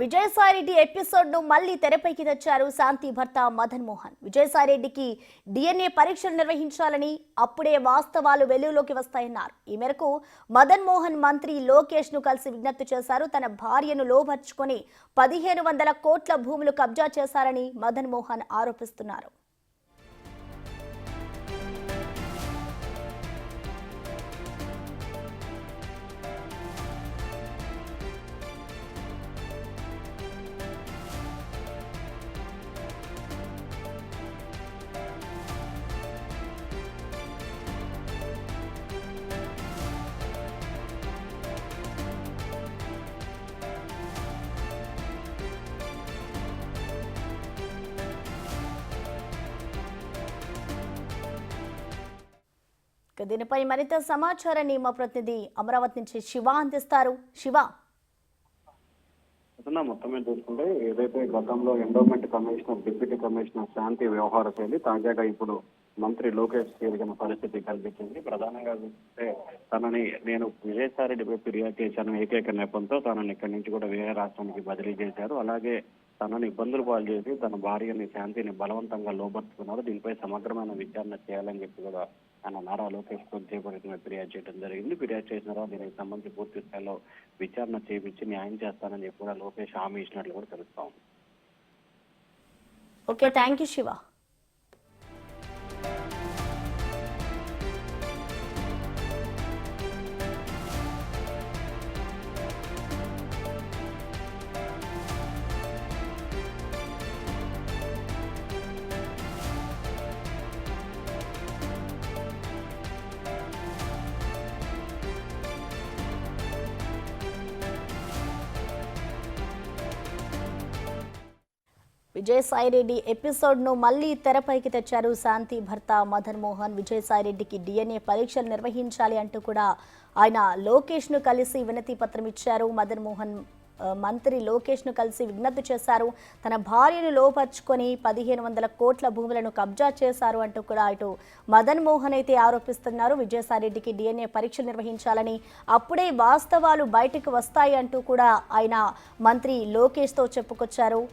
Vijayasai Reddy episode ను మళ్లీ తెరపైకి తెచ్చారు శాంతి భర్త మదన్ మోహన్. విజయసాయిరెడ్డికి డిఎన్ఏ పరీక్షలు నిర్వహించాలని, అప్పుడే వాస్తవాలు వెలుగులోకి వస్తాయన్నారు. ఈ మేరకు మదన్ మోహన్ మంత్రి లోకేష్ ను కలిసి విజ్ఞప్తి చేశారు. తన భార్యను లోబర్చుకొని 1500 కోట్ల భూములు కబ్జా చేశారని మదన్ మోహన్ ఆరోపిస్తున్నారు. దీనిపై మరింత సమాచారాన్ని మా ప్రతినిధి అమరావతి నుంచి శివ అందిస్తారు. శివ, మొత్తం మీద చూసుకుంటే ఏదైతే గతంలో ఎండోమెంట్ కమిషనర్, డిప్యూటీ కమిషనర్ శాంతి వ్యవహార శైలి తాజాగా ఇప్పుడు మంత్రి లోకేష్ ఎదిగిన పరిస్థితి కల్పించింది. ప్రధానంగా చూస్తే తనని నేను విజయసాయిరెడ్డిపై ఫిర్యాదు చేశాను ఏకైక నెపంతో తనని ఇక్కడి నుంచి కూడా వేరే రాష్ట్రానికి బదిలీ చేశారు. అలాగే తనని ఇబ్బందులు పాలు చేసి తన భార్యని శాంతిని బలవంతంగా లోబర్చుకున్నారు. దీనిపై సమగ్రమైన విచారణ చేయాలని చెప్పి కూడా ఆయన నారా లోకేష్ చేపట్టిన ఫిర్యాదు చేయడం జరిగింది. ఫిర్యాదు చేసిన తర్వాత దీనికి సంబంధించి పూర్తి స్థాయిలో విచారణ చేపించి న్యాయం చేస్తానని చెప్పి కూడా లోకేష్ హామీ ఇచ్చినట్లు కూడా తెలుస్తా ఉంది. Okay, thank you Shiva. Vijayasai Reddy episode ను మళ్లీ తెరపైకి తెచ్చారు శాంతి భర్త మదన్ మోహన్. విజయసాయిరెడ్డికి డిఎన్ఏ పరీక్షలు నిర్వహించాలి అంటూ కూడా ఆయన లోకేష్ ను కలిసి వినతి పత్రం ఇచ్చారు. మదన్ మోహన్ మంత్రి లోకేష్ ను కలిసి విజ్ఞప్తి చేశారు. తన భార్యను లోపర్చుకొని 1500 కోట్ల భూములను కబ్జా చేశారు అంటూ కూడా ఇటు మదన్ మోహన్ అయితే ఆరోపిస్తున్నారు. విజయసాయిరెడ్డికి డిఎన్ఏ పరీక్షలు నిర్వహించాలని, అప్పుడే వాస్తవాలు బయటకు వస్తాయి అంటూ కూడా ఆయన మంత్రి లోకేష్ తో చెప్పుకొచ్చారు.